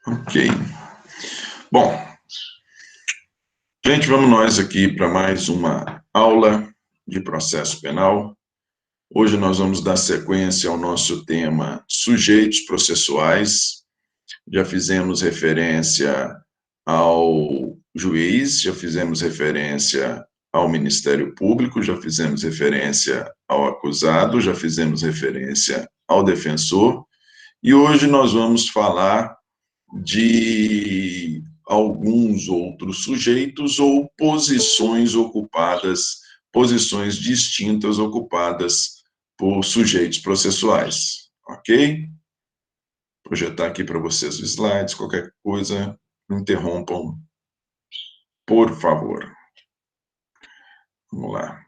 Ok. Bom, gente, vamos nós aqui para mais uma aula de processo penal. Hoje nós vamos dar sequência ao nosso tema sujeitos processuais. Já fizemos referência ao juiz, já fizemos referência ao Ministério Público, já fizemos referência ao acusado, já fizemos referência ao defensor, e hoje nós vamos falar de alguns outros sujeitos ou posições ocupadas, posições distintas ocupadas por sujeitos processuais, ok? Projetar aqui para vocês os slides, qualquer coisa, me interrompam, por favor. Vamos lá.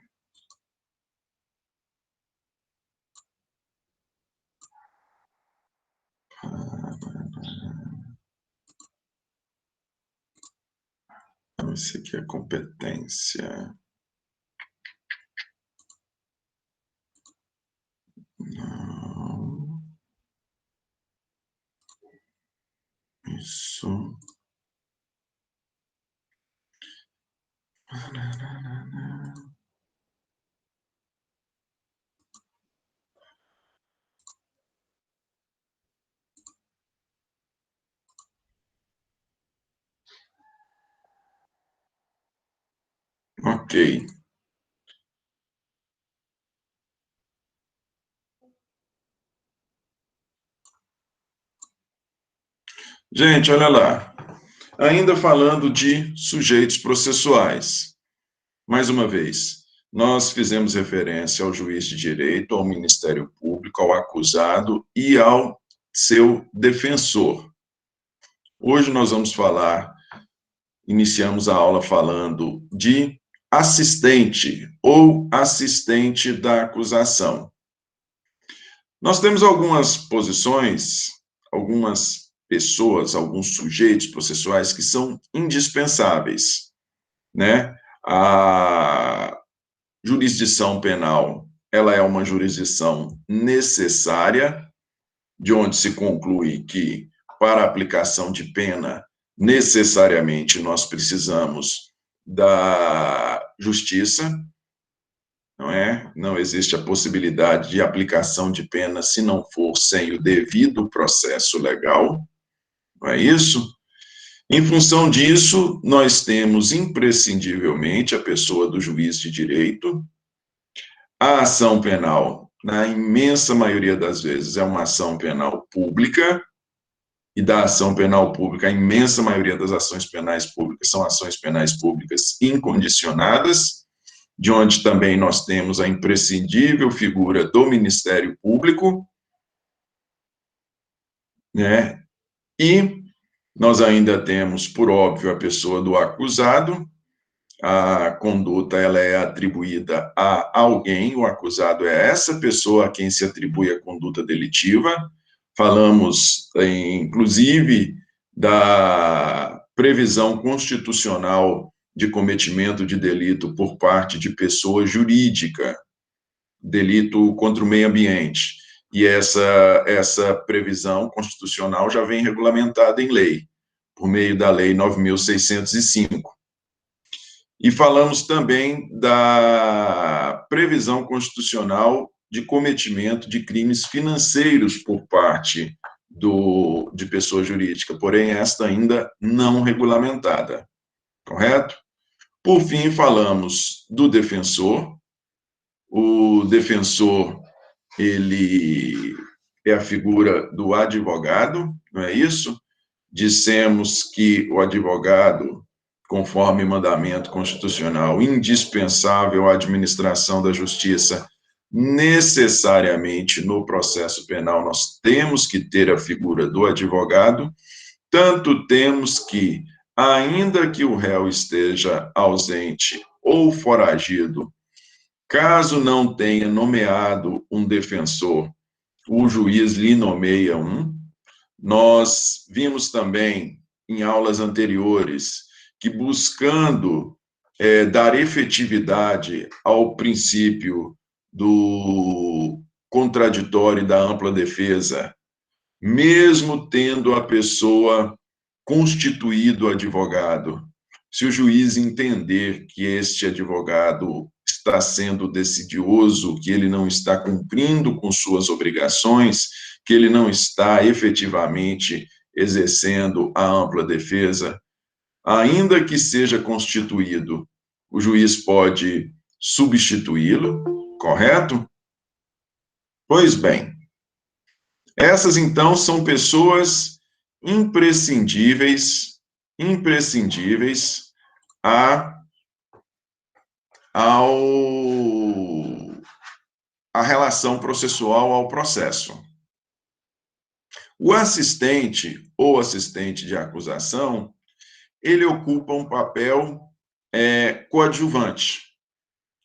Esse aqui é competência. Não. Isso. Ok. Gente, olha lá. Ainda falando de sujeitos processuais. Mais uma vez, nós fizemos referência ao juiz de direito, ao Ministério Público, ao acusado e ao seu defensor. Hoje nós vamos falar, iniciamos a aula falando de assistente ou assistente da acusação. Nós temos algumas posições, algumas pessoas, alguns sujeitos processuais que são indispensáveis, né? A jurisdição penal, ela é uma jurisdição necessária, de onde se conclui que, para a aplicação de pena, necessariamente nós precisamos da justiça, não é? Não existe a possibilidade de aplicação de pena se não for sem o devido processo legal, não é isso? Em função disso, nós temos imprescindivelmente a pessoa do juiz de direito. A ação penal, na imensa maioria das vezes, é uma ação penal pública, e da ação penal pública, a imensa maioria das ações penais públicas são ações penais públicas incondicionadas, de onde também nós temos a imprescindível figura do Ministério Público, né? E nós ainda temos, por óbvio, a pessoa do acusado. A conduta ela é atribuída a alguém, o acusado é essa pessoa a quem se atribui a conduta delitiva. Falamos, inclusive, da previsão constitucional de cometimento de delito por parte de pessoa jurídica, delito contra o meio ambiente. E essa previsão constitucional já vem regulamentada em lei, por meio da Lei 9.605. E falamos também da previsão constitucional de cometimento de crimes financeiros por parte de pessoa jurídica, porém esta ainda não regulamentada, correto? Por fim, falamos do defensor. O defensor, ele é a figura do advogado, não é isso? Dissemos que o advogado, conforme mandamento constitucional, indispensável à administração da justiça, necessariamente no processo penal nós temos que ter a figura do advogado, tanto temos que, ainda que o réu esteja ausente ou foragido, caso não tenha nomeado um defensor, o juiz lhe nomeia um. Nós vimos também, em aulas anteriores, que buscando dar efetividade ao princípio do contraditório e da ampla defesa, mesmo tendo a pessoa constituído advogado, se o juiz entender que este advogado está sendo decidioso, que ele não está cumprindo com suas obrigações, que ele não está efetivamente exercendo a ampla defesa, ainda que seja constituído, o juiz pode substituí-lo, correto? Pois bem, essas então são pessoas imprescindíveis, imprescindíveis a, ao, a relação processual ao processo. O assistente ou assistente de acusação, ele ocupa um papel coadjuvante.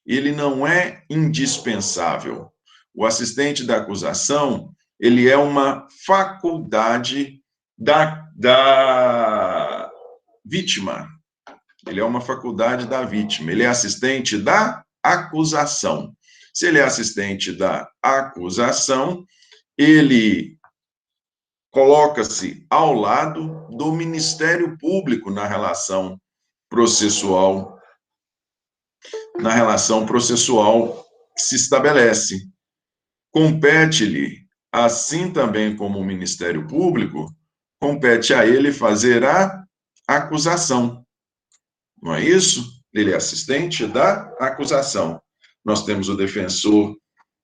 Ele não é indispensável. O assistente da acusação, ele é uma faculdade da vítima. Ele é uma faculdade da vítima. Ele é assistente da acusação. Se ele é assistente da acusação, ele coloca-se ao lado do Ministério Público na relação processual que se estabelece. Compete-lhe, assim também como o Ministério Público, compete a ele fazer a acusação. Não é isso? Ele é assistente da acusação. Nós temos o defensor,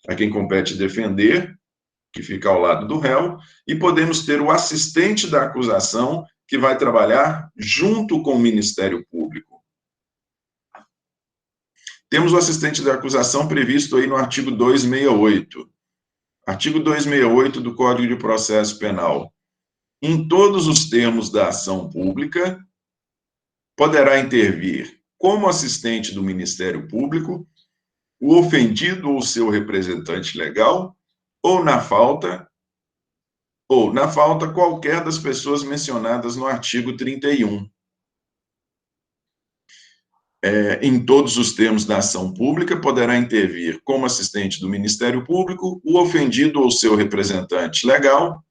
a quem compete defender, que fica ao lado do réu, e podemos ter o assistente da acusação, que vai trabalhar junto com o Ministério Público. Temos o assistente da acusação previsto aí no artigo 268. Artigo 268 do Código de Processo Penal. Em todos os termos da ação pública, poderá intervir como assistente do Ministério Público o ofendido ou seu representante legal, ou na falta qualquer das pessoas mencionadas no artigo 31. Em todos os termos da ação pública, poderá intervir como assistente do Ministério Público o ofendido ou seu representante legal,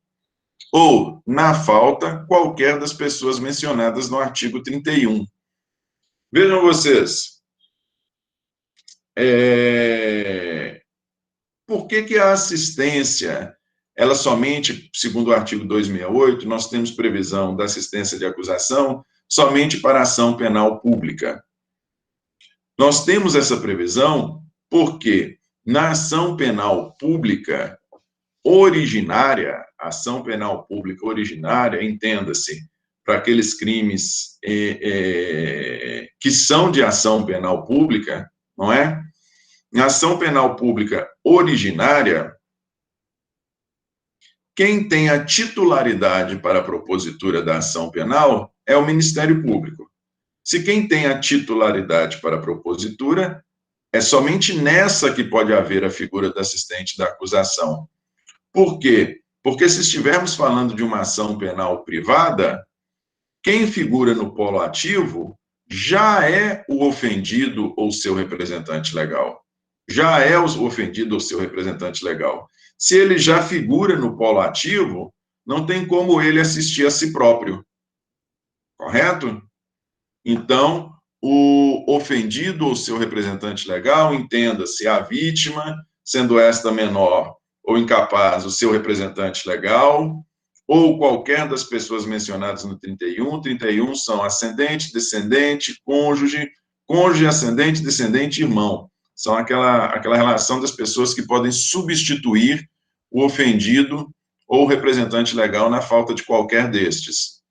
ou, na falta, qualquer das pessoas mencionadas no artigo 31. Vejam vocês, por que a assistência, ela somente, segundo o artigo 268, nós temos previsão da assistência de acusação somente para ação penal pública? Nós temos essa previsão porque na ação penal pública originária, entenda-se, para aqueles crimes que são de ação penal pública, não é? Na ação penal pública originária, quem tem a titularidade para a propositura da ação penal é o Ministério Público. Se quem tem a titularidade para a propositura, é somente nessa que pode haver a figura do assistente da acusação. Por quê? Porque se estivermos falando de uma ação penal privada, quem figura no polo ativo já é o ofendido ou seu representante legal. Já é o ofendido ou seu representante legal. Se ele já figura no polo ativo, não tem como ele assistir a si próprio. Correto? Então, o ofendido ou seu representante legal, entenda-se a vítima, sendo esta menor ou incapaz, o seu representante legal, ou qualquer das pessoas mencionadas no 31. 31 são ascendente, descendente, cônjuge, ascendente, descendente, irmão. São aquela relação das pessoas que podem substituir o ofendido ou o representante legal na falta de qualquer destes.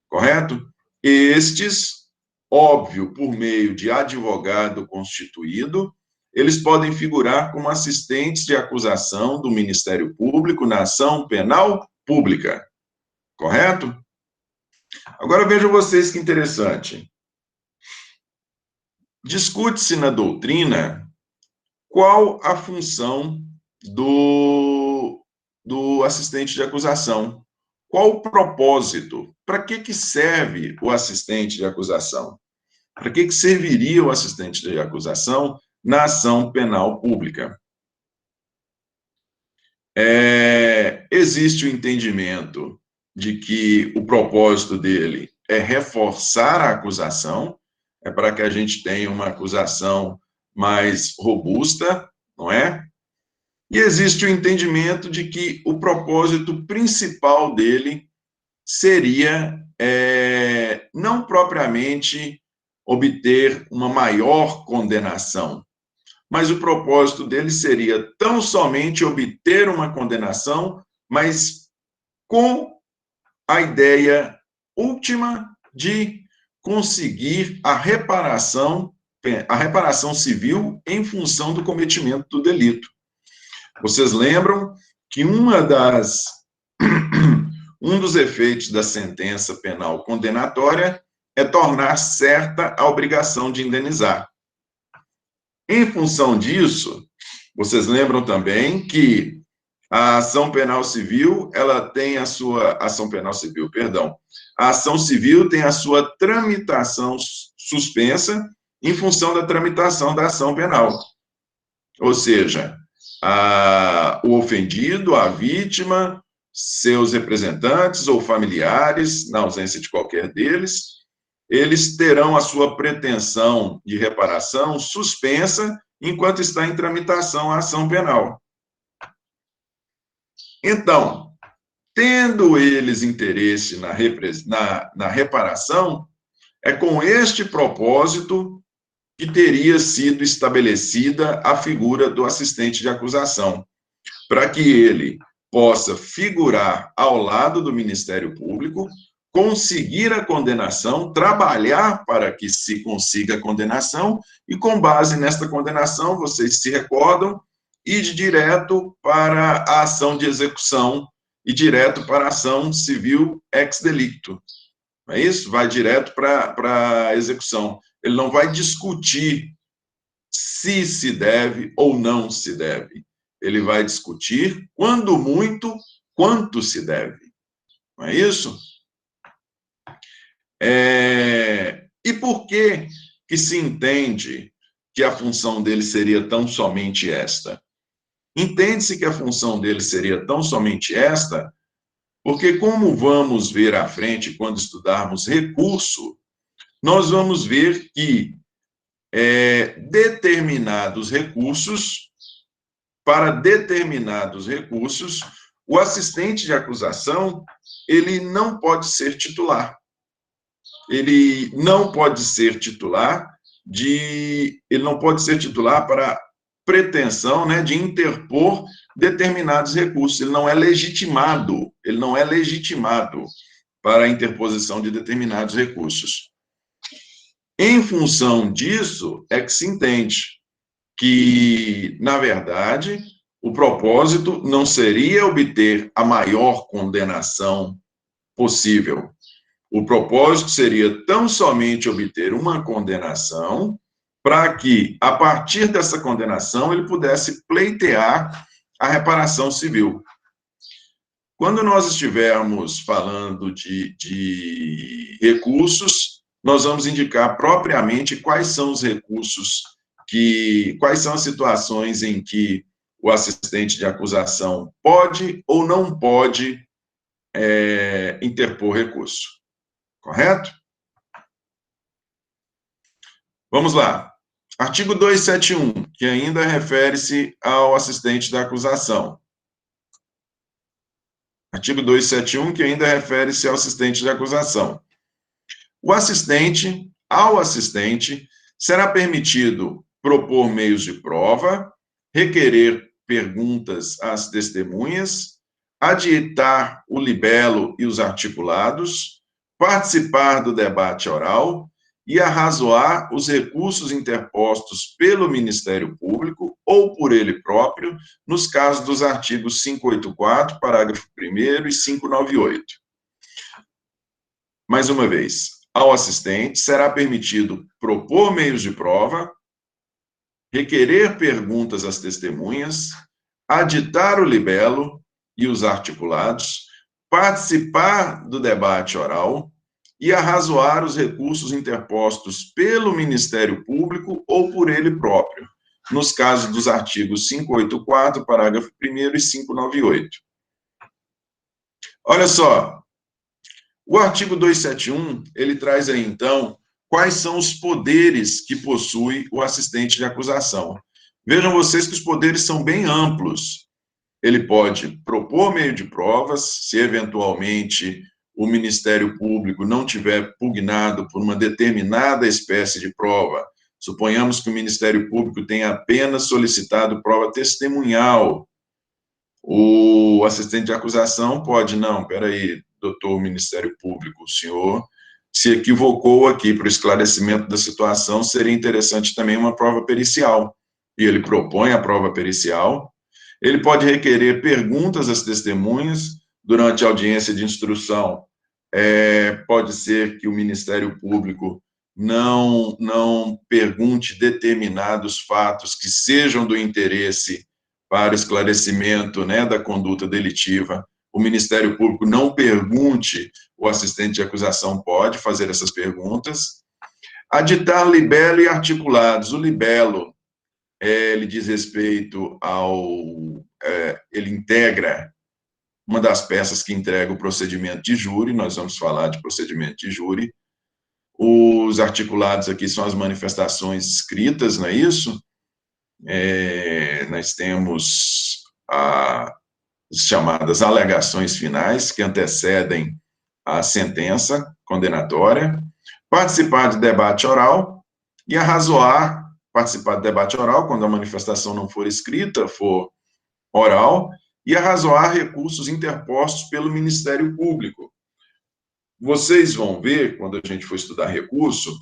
Correto? Estes, óbvio, por meio de advogado constituído, eles podem figurar como assistentes de acusação do Ministério Público na ação penal pública. Correto? Agora vejam vocês que interessante. Discute-se na doutrina qual a função do assistente de acusação. Qual o propósito? Para que serve o assistente de acusação? Para que serviria o assistente de acusação na ação penal pública? Existe o entendimento de que o propósito dele é reforçar a acusação, é para que a gente tenha uma acusação mais robusta, não é? E existe o entendimento de que o propósito principal dele seria não propriamente obter uma maior condenação, mas o propósito dele seria tão somente obter uma condenação, mas com a ideia última de conseguir a reparação civil em função do cometimento do delito. Vocês lembram que um dos efeitos da sentença penal condenatória é tornar certa a obrigação de indenizar. Em função disso, vocês lembram também que a ação penal civil, ela tem a sua a ação civil tem a sua tramitação suspensa em função da tramitação da ação penal. Ou seja, o ofendido, a vítima, seus representantes ou familiares, na ausência de qualquer deles, eles terão a sua pretensão de reparação suspensa enquanto está em tramitação a ação penal. Então, tendo eles interesse na reparação, é com este propósito que teria sido estabelecida a figura do assistente de acusação, para que ele possa figurar ao lado do Ministério Público, conseguir a condenação, trabalhar para que se consiga a condenação, e com base nesta condenação, vocês se recordam, ir direto para a ação de execução e direto para a ação civil ex delicto. Não é isso? Vai direto para a execução. Ele não vai discutir se deve ou não se deve. Ele vai discutir, quando muito, quanto se deve. Não é isso? E por que se entende que a função dele seria tão somente esta? Entende-se que a função dele seria tão somente esta, porque, como vamos ver à frente quando estudarmos recurso, nós vamos ver que para determinados recursos, o assistente de acusação, ele não pode ser titular. Ele não pode ser titular para pretensão, né, de interpor determinados recursos. Ele não é legitimado para a interposição de determinados recursos. Em função disso, é que se entende que, na verdade, o propósito não seria obter a maior condenação possível. O propósito seria tão somente obter uma condenação para que, a partir dessa condenação, ele pudesse pleitear a reparação civil. Quando nós estivermos falando de recursos, nós vamos indicar propriamente quais são os recursos, quais são as situações em que o assistente de acusação pode ou não pode interpor recurso. Correto? Vamos lá. Artigo 271, que ainda refere-se ao assistente da acusação. Artigo 271, que ainda refere-se ao assistente de acusação. Ao assistente, será permitido propor meios de prova, requerer perguntas às testemunhas, aditar o libelo e os articulados, participar do debate oral e arrazoar os recursos interpostos pelo Ministério Público ou por ele próprio, nos casos dos artigos 584, parágrafo 1º e 598. Mais uma vez, ao assistente será permitido propor meios de prova, requerer perguntas às testemunhas, aditar o libelo e os articulados, participar do debate oral e arrazoar os recursos interpostos pelo Ministério Público ou por ele próprio, nos casos dos artigos 584, parágrafo 1º e 598. Olha só, O artigo 271, ele traz aí, então, quais são os poderes que possui o assistente de acusação. Vejam vocês que os poderes são bem amplos. Ele pode propor meio de provas, se eventualmente o Ministério Público não tiver pugnado por uma determinada espécie de prova. Suponhamos que o Ministério Público tenha apenas solicitado prova testemunhal. O assistente de acusação pode, não, peraí, doutor Ministério Público, o senhor se equivocou aqui para o esclarecimento da situação, seria interessante também uma prova pericial. E ele propõe a prova pericial. Ele pode requerer perguntas às testemunhas durante a audiência de instrução. Pode ser que o Ministério Público não pergunte determinados fatos que sejam do interesse para esclarecimento, né, da conduta delitiva. O Ministério Público não pergunte, o assistente de acusação pode fazer essas perguntas. Aditar libelo e articulados. O libelo, ele diz respeito ele integra uma das peças que entrega o procedimento de júri, nós vamos falar de procedimento de júri. Os articulados aqui são as manifestações escritas, não é isso? Nós temos as chamadas alegações finais, que antecedem a sentença condenatória, participar de debate oral e arrazoar, participar de debate oral, quando a manifestação não for escrita, for oral, e arrazoar recursos interpostos pelo Ministério Público. Vocês vão ver, quando a gente for estudar recurso,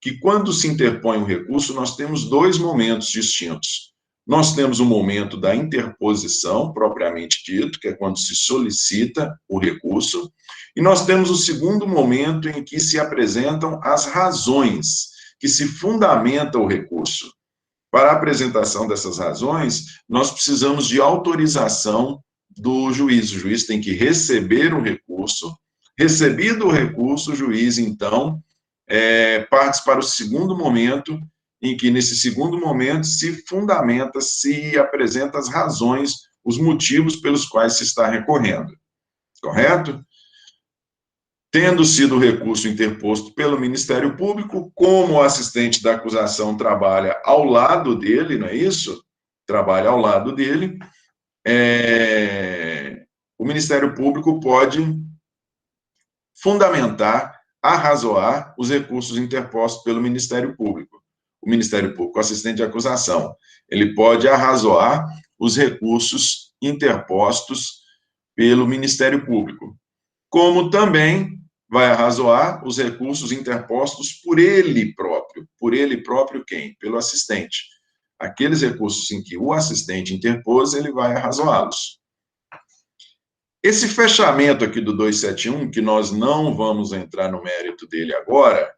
que quando se interpõe um recurso, nós temos dois momentos distintos. Nós temos o momento da interposição, propriamente dito, que é quando se solicita o recurso, e nós temos o segundo momento em que se apresentam as razões que se fundamenta o recurso. Para a apresentação dessas razões, nós precisamos de autorização do juiz. O juiz tem que receber o recurso. Recebido o recurso, o juiz, então, parte para o segundo momento, em que, nesse segundo momento, se fundamenta, se apresenta as razões, os motivos pelos quais se está recorrendo. Correto? Tendo sido o recurso interposto pelo Ministério Público, como o assistente da acusação trabalha ao lado dele, não é isso? Trabalha ao lado dele, o Ministério Público pode fundamentar, arrazoar os recursos interpostos pelo Ministério Público. O Ministério Público, o assistente de acusação, ele pode arrazoar os recursos interpostos pelo Ministério Público, como também vai arrazoar os recursos interpostos por ele próprio. Por ele próprio quem? Pelo assistente. Aqueles recursos em que o assistente interpôs, ele vai arrazoá-los. Esse fechamento aqui do 271, que nós não vamos entrar no mérito dele agora,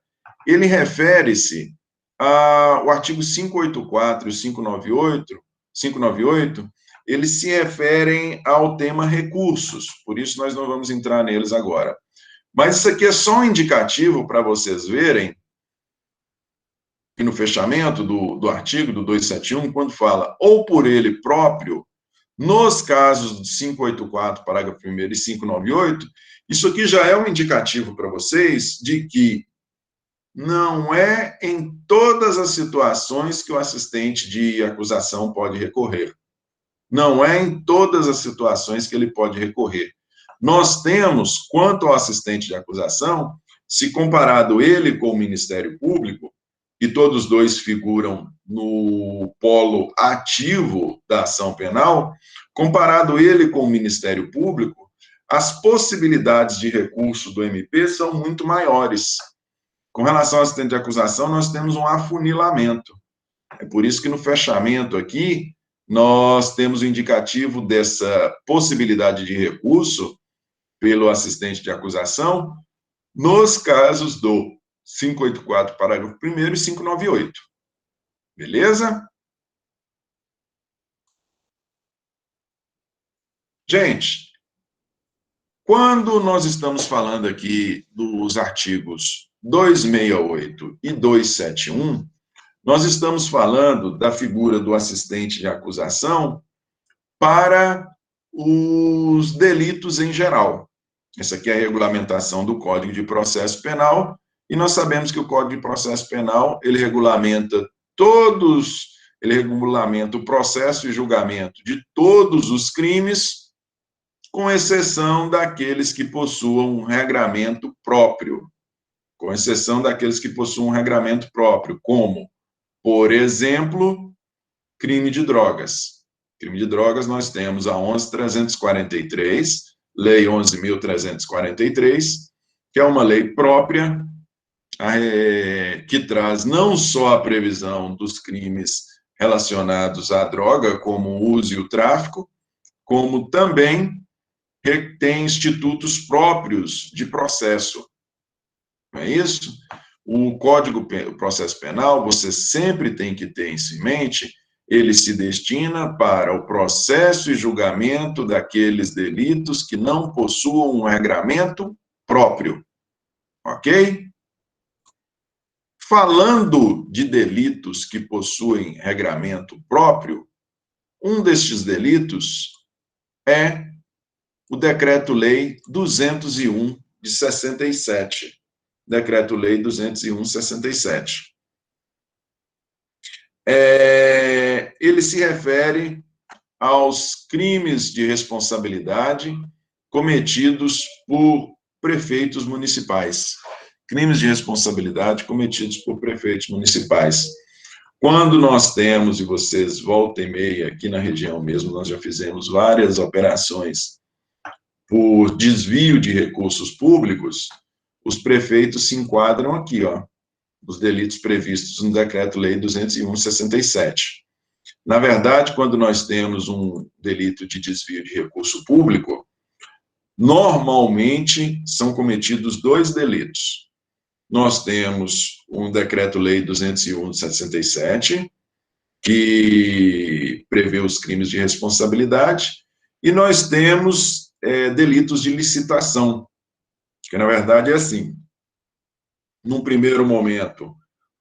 ele refere-se ao artigo 584 e 598, eles se referem ao tema recursos, por isso nós não vamos entrar neles agora. Mas isso aqui é só um indicativo para vocês verem que no fechamento do artigo do 271, quando fala ou por ele próprio, nos casos de 584, parágrafo 1º, e 598, isso aqui já é um indicativo para vocês de que não é em todas as situações que o assistente de acusação pode recorrer. Não é em todas as situações que ele pode recorrer. Nós temos, quanto ao assistente de acusação, se comparado ele com o Ministério Público, e todos dois figuram no polo ativo da ação penal, comparado ele com o Ministério Público, as possibilidades de recurso do MP são muito maiores. Com relação ao assistente de acusação, nós temos um afunilamento. É por isso que no fechamento aqui, nós temos o indicativo dessa possibilidade de recurso pelo assistente de acusação nos casos do 584, parágrafo 1º, e 598. Beleza? Gente, quando nós estamos falando aqui dos artigos 268 e 271, nós estamos falando da figura do assistente de acusação para os delitos em geral. Essa aqui é a regulamentação do Código de Processo Penal, e nós sabemos que o Código de Processo Penal, ele regulamenta o processo e julgamento de todos os crimes, com exceção daqueles que possuam um regramento próprio. Com exceção daqueles que possuam um regramento próprio, como, por exemplo, crime de drogas. Crime de drogas, nós temos a 11.343, Lei 11.343, que é uma lei própria, que traz não só a previsão dos crimes relacionados à droga, como o uso e o tráfico, como também tem institutos próprios de processo. Não é isso? O Código de Processo Penal, você sempre tem que ter isso em mente, ele se destina para o processo e julgamento daqueles delitos que não possuam um regramento próprio, ok? Falando de delitos que possuem regramento próprio, um destes delitos é o Decreto-Lei 201 de 67. Decreto-Lei 201 de 67. Ele se refere aos crimes de responsabilidade cometidos por prefeitos municipais. Crimes de responsabilidade cometidos por prefeitos municipais. Quando nós temos, e vocês volta e meia, aqui na região mesmo, nós já fizemos várias operações por desvio de recursos públicos, os prefeitos se enquadram aqui, ó, os delitos previstos no Decreto-Lei 201 de 67. Na verdade, quando nós temos um delito de desvio de recurso público, normalmente são cometidos dois delitos. Nós temos um Decreto-Lei 201 de 67, que prevê os crimes de responsabilidade, e nós temos delitos de licitação, que na verdade é assim. Num primeiro momento,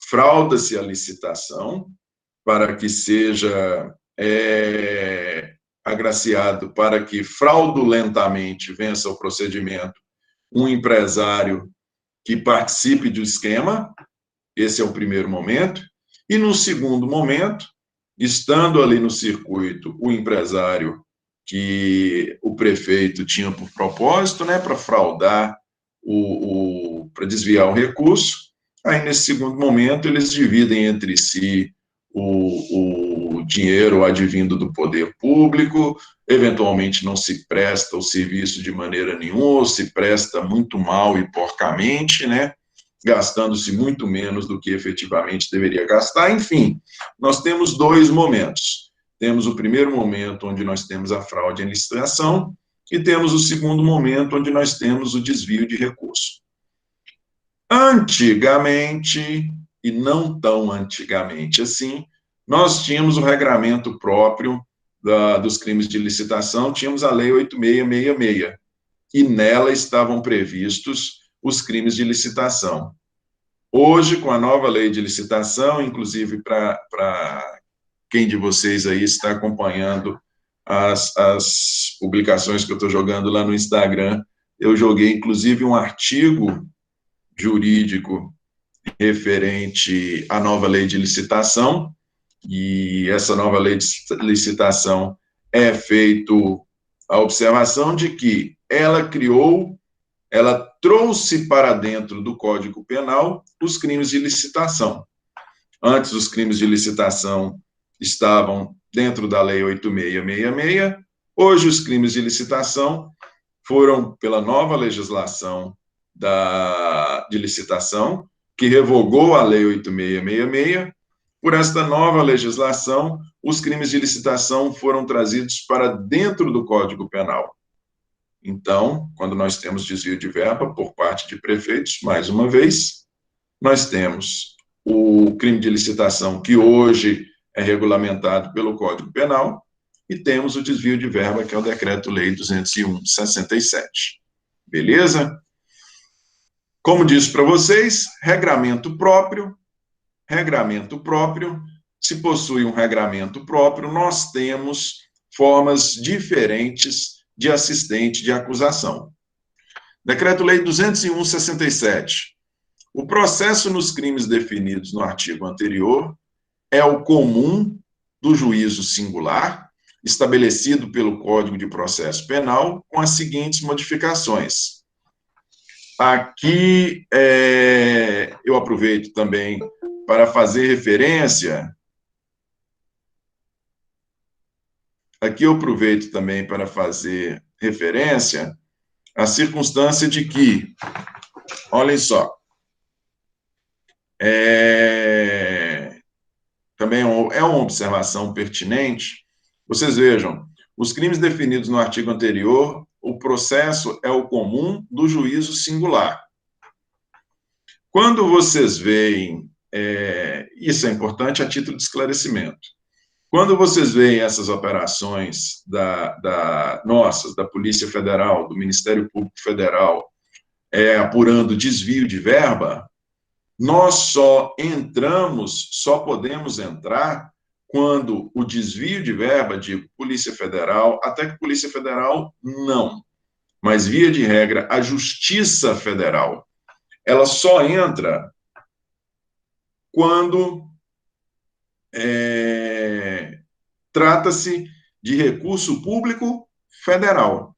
frauda-se a licitação para que seja agraciado, para que fraudulentamente vença o procedimento um empresário que participe do esquema. Esse é o primeiro momento. E no segundo momento, estando ali no circuito o empresário que o prefeito tinha por propósito, né, para fraudar, para desviar o recurso, aí nesse segundo momento eles dividem entre si o dinheiro advindo do poder público, eventualmente não se presta o serviço de maneira nenhuma, ou se presta muito mal e porcamente, né, gastando-se muito menos do que efetivamente deveria gastar. Enfim, nós temos dois momentos. Temos o primeiro momento, onde nós temos a fraude em licitação, e temos o segundo momento, onde nós temos o desvio de recurso. Antigamente, e não tão antigamente assim, nós tínhamos o regramento próprio dos crimes de licitação, tínhamos a Lei 8666, e nela estavam previstos os crimes de licitação. Hoje, com a nova lei de licitação, inclusive para quem de vocês aí está acompanhando as publicações que eu estou jogando lá no Instagram, eu joguei, inclusive, um artigo jurídico referente à nova lei de licitação, e essa nova lei de licitação é feito a observação de que ela trouxe para dentro do Código Penal os crimes de licitação. Antes, os crimes de licitação estavam dentro da Lei 8666, hoje os crimes de licitação foram pela nova legislação de licitação, que revogou a Lei 8666, por esta nova legislação, os crimes de licitação foram trazidos para dentro do Código Penal. Então, quando nós temos desvio de verba por parte de prefeitos, mais uma vez, nós temos o crime de licitação, que hoje é regulamentado pelo Código Penal, e temos o desvio de verba, que é o Decreto-Lei 201 de 67. Beleza? Como disse para vocês, regramento próprio, se possui um regramento próprio, nós temos formas diferentes de assistente de acusação. Decreto-Lei 201/67. O processo nos crimes definidos no artigo anterior é o comum do juízo singular, estabelecido pelo Código de Processo Penal, com as seguintes modificações. Aqui eu aproveito também para fazer referência. Aqui eu aproveito também para fazer referência à circunstância de que, olhem só, também é uma observação pertinente. Vocês vejam, os crimes definidos no artigo anterior, o processo é o comum do juízo singular. Quando vocês veem, isso é importante a título de esclarecimento, quando vocês veem essas operações nossas, da Polícia Federal, do Ministério Público Federal, apurando desvio de verba, nós só podemos entrar quando o desvio de verba de Polícia Federal, até que Polícia Federal não, mas via de regra, a Justiça Federal, ela só entra quando trata-se de recurso público federal.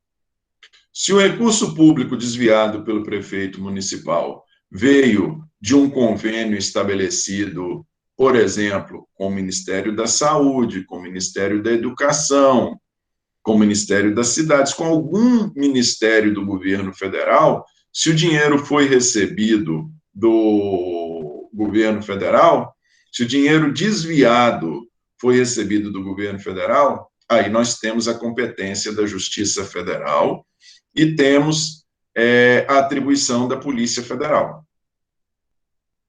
Se o recurso público desviado pelo prefeito municipal veio de um convênio estabelecido, por exemplo, com o Ministério da Saúde, com o Ministério da Educação, com o Ministério das Cidades, com algum ministério do governo federal, se o dinheiro foi recebido do governo federal, se o dinheiro desviado foi recebido do governo federal, aí nós temos a competência da Justiça Federal e temos a atribuição da Polícia Federal.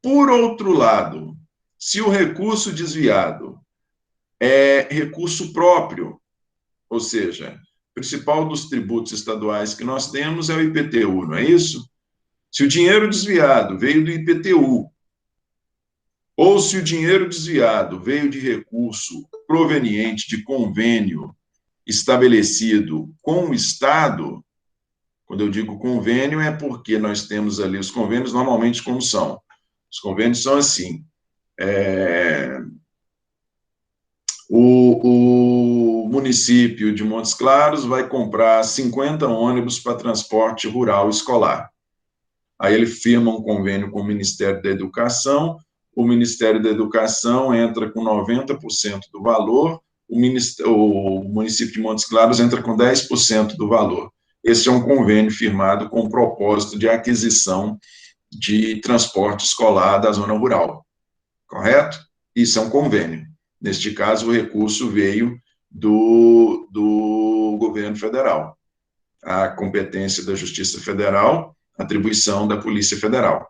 Por outro lado, se o recurso desviado é recurso próprio, ou seja, o principal dos tributos estaduais que nós temos é o IPTU, não é isso? Se o dinheiro desviado veio do IPTU, ou se o dinheiro desviado veio de recurso proveniente de convênio estabelecido com o Estado, quando eu digo convênio é porque nós temos ali os convênios, normalmente como são? Os convênios são assim, o município de Montes Claros vai comprar 50 ônibus para transporte rural escolar. Aí ele firma um convênio com o Ministério da Educação, o Ministério da Educação entra com 90% do valor, o município de Montes Claros entra com 10% do valor. Esse é um convênio firmado com o propósito de aquisição de transporte escolar da zona rural, correto? Isso é um convênio. Neste caso, o recurso veio do governo federal. A competência da Justiça Federal, atribuição da Polícia Federal.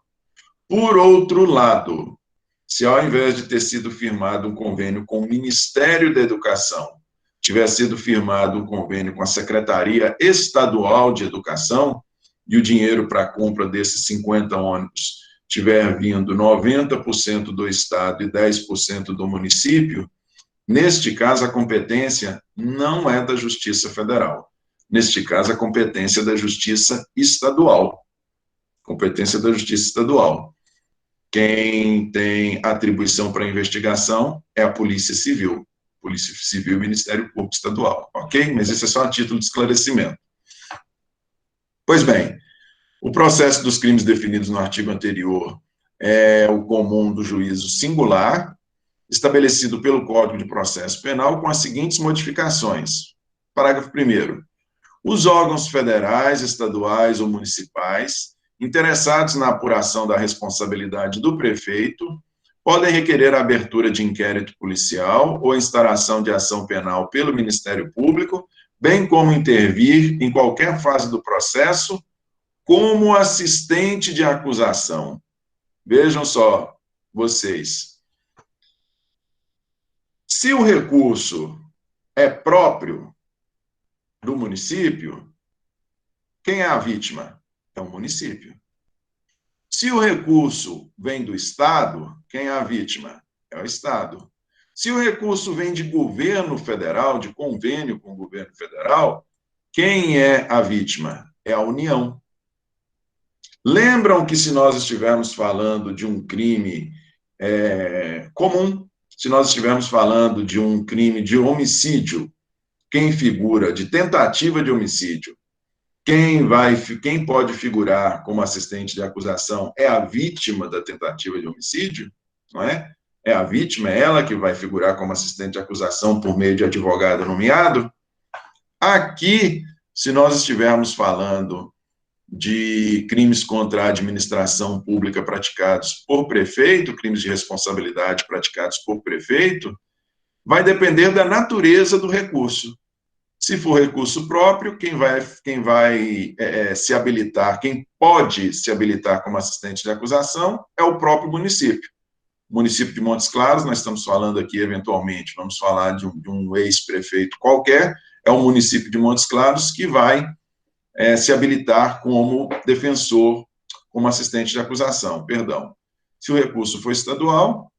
Por outro lado, se ao invés de ter sido firmado um convênio com o Ministério da Educação, tivesse sido firmado um convênio com a Secretaria Estadual de Educação, e o dinheiro para a compra desses 50 ônibus tiver vindo 90% do Estado e 10% do município, neste caso, a competência não é da Justiça Federal. Neste caso, a competência é da Justiça Estadual. Competência da Justiça Estadual. Quem tem atribuição para investigação é a Polícia Civil. Polícia Civil e Ministério Público Estadual, ok? Mas isso é só a título de esclarecimento. Pois bem, o processo dos crimes definidos no artigo anterior é o comum do juízo singular, estabelecido pelo Código de Processo Penal, com as seguintes modificações. Parágrafo 1º. Os órgãos federais, estaduais ou municipais interessados na apuração da responsabilidade do prefeito podem requerer a abertura de inquérito policial ou a instauração de ação penal pelo Ministério Público, bem como intervir em qualquer fase do processo como assistente de acusação. Vejam só, vocês. Se o recurso é próprio do município, quem é a vítima? É o município. Se o recurso vem do Estado, quem é a vítima? É o Estado. Se o recurso vem de governo federal, de convênio com o governo federal, quem é a vítima? É a União. Lembram que se nós estivermos falando de um crime comum, se nós estivermos falando de um crime de homicídio, quem figura de tentativa de homicídio, quem pode figurar como assistente de acusação é a vítima da tentativa de homicídio, não é? É a vítima, é ela que vai figurar como assistente de acusação por meio de advogado nomeado. Aqui, se nós estivermos falando de crimes contra a administração pública praticados por prefeito, crimes de responsabilidade praticados por prefeito, vai depender da natureza do recurso. Se for recurso próprio, quem vai se habilitar, quem pode se habilitar como assistente de acusação é o próprio município. O município de Montes Claros, nós estamos falando aqui, eventualmente, vamos falar de um ex-prefeito qualquer, é o município de Montes Claros que vai se habilitar como defensor, como assistente de acusação, perdão. Se o recurso for estadual,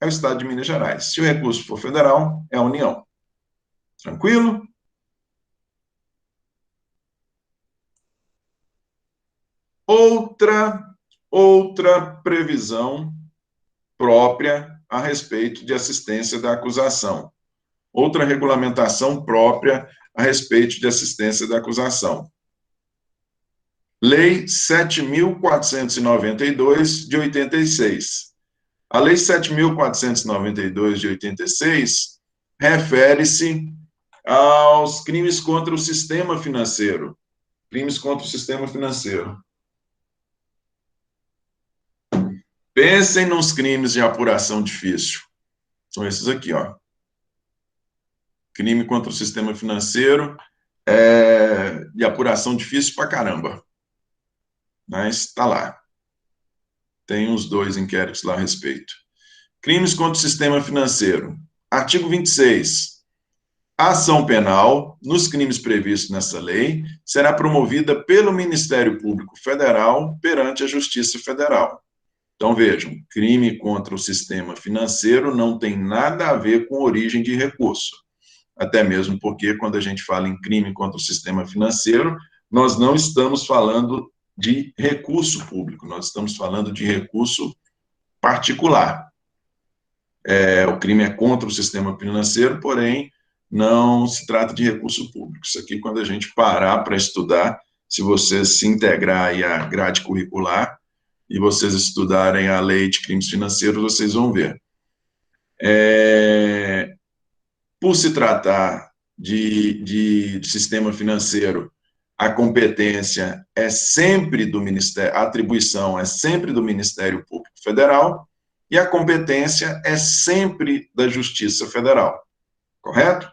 é o Estado de Minas Gerais. Se o recurso for federal, é a União. Tranquilo? Outra previsão própria a respeito de assistência da acusação. Outra regulamentação própria a respeito de assistência da acusação. Lei 7.492, de 86. A Lei 7.492, de 86, refere-se aos crimes contra o sistema financeiro. Crimes contra o sistema financeiro. Pensem nos crimes de apuração difícil. São esses aqui, ó. Crime contra o sistema financeiro de apuração difícil pra caramba. Mas está lá. Tem uns 2 inquéritos lá a respeito. Crimes contra o sistema financeiro. Artigo 26. A ação penal, nos crimes previstos nessa lei, será promovida pelo Ministério Público Federal perante a Justiça Federal. Então, vejam, crime contra o sistema financeiro não tem nada a ver com origem de recurso. Até mesmo porque, quando a gente fala em crime contra o sistema financeiro, nós não estamos falando de recurso público, nós estamos falando de recurso particular. O crime é contra o sistema financeiro, porém, não se trata de recurso público. Isso aqui, quando a gente parar para estudar, se vocês se integrarem à grade curricular e vocês estudarem a lei de crimes financeiros, vocês vão ver. Por se tratar de sistema financeiro, a competência é sempre do Ministério, a atribuição é sempre do Ministério Público Federal e a competência é sempre da Justiça Federal, correto?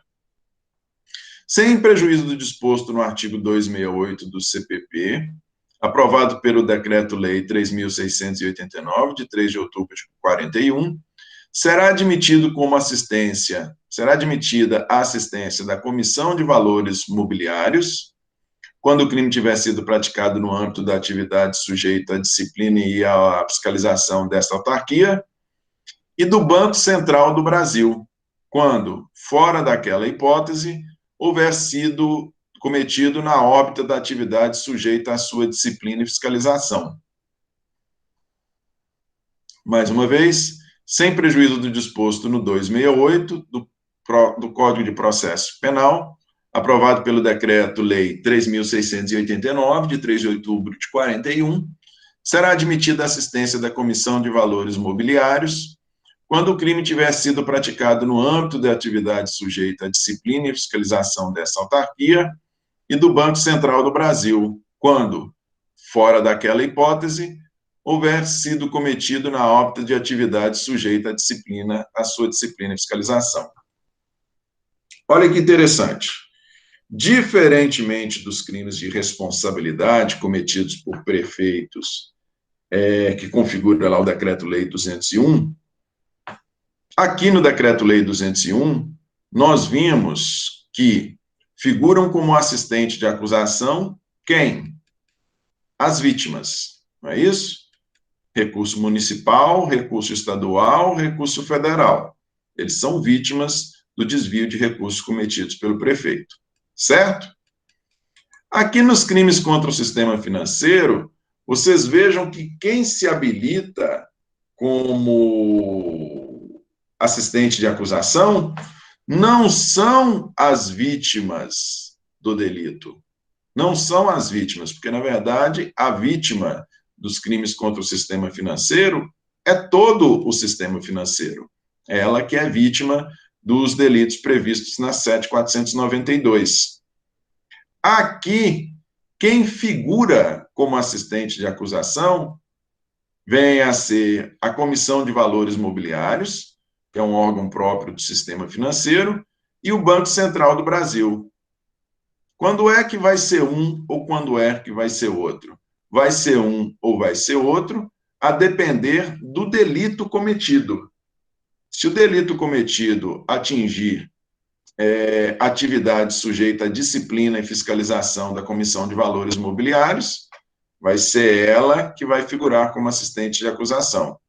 Sem prejuízo do disposto no artigo 268 do CPP, aprovado pelo Decreto-Lei 3.689, de 3 de outubro de 41, será admitida a assistência da Comissão de Valores Mobiliários, quando o crime tiver sido praticado no âmbito da atividade sujeita à disciplina e à fiscalização desta autarquia, e do Banco Central do Brasil, quando, fora daquela hipótese, houver sido cometido na órbita da atividade sujeita à sua disciplina e fiscalização. Mais uma vez, sem prejuízo do disposto no 268 do Código de Processo Penal, aprovado pelo Decreto-Lei 3.689, de 3 de outubro de 41, será admitida a assistência da Comissão de Valores Mobiliários quando o crime tiver sido praticado no âmbito da atividade sujeita à disciplina e fiscalização dessa autarquia e do Banco Central do Brasil, quando, fora daquela hipótese, houver sido cometido na órbita de atividade sujeita à sua disciplina e fiscalização. Olha que interessante. Diferentemente dos crimes de responsabilidade cometidos por prefeitos, que configura lá o Decreto-Lei 201, aqui no Decreto-Lei 201, nós vimos que figuram como assistente de acusação quem? As vítimas, não é isso? Recurso municipal, recurso estadual, recurso federal. Eles são vítimas do desvio de recursos cometidos pelo prefeito, certo? Aqui nos crimes contra o sistema financeiro, vocês vejam que quem se habilita como assistente de acusação não são as vítimas do delito. Não são as vítimas, porque, na verdade, a vítima dos crimes contra o sistema financeiro é todo o sistema financeiro. É ela que é vítima dos delitos previstos na 7.492. Aqui, quem figura como assistente de acusação vem a ser a Comissão de Valores Mobiliários, que é um órgão próprio do sistema financeiro, e o Banco Central do Brasil. Quando é que vai ser um ou quando é que vai ser outro? Vai ser um ou vai ser outro, a depender do delito cometido. Se o delito cometido atingir atividade sujeita à disciplina e fiscalização da Comissão de Valores Mobiliários, vai ser ela que vai figurar como assistente de acusação.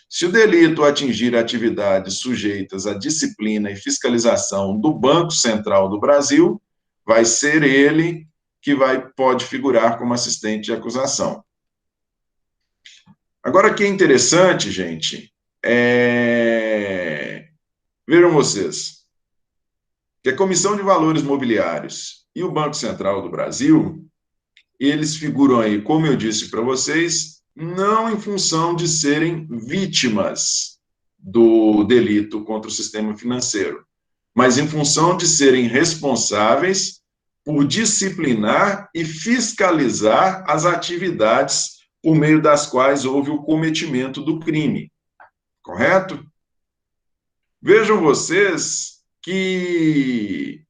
Se o delito atingir atividades sujeitas à disciplina e fiscalização do Banco Central do Brasil, vai ser ele que pode figurar como assistente de acusação. Agora, o que é interessante, gente, vejam vocês, que a Comissão de Valores Mobiliários e o Banco Central do Brasil, eles figuram aí, como eu disse para vocês, não em função de serem vítimas do delito contra o sistema financeiro, mas em função de serem responsáveis por disciplinar e fiscalizar as atividades por meio das quais houve o cometimento do crime. Correto? Vejam vocês que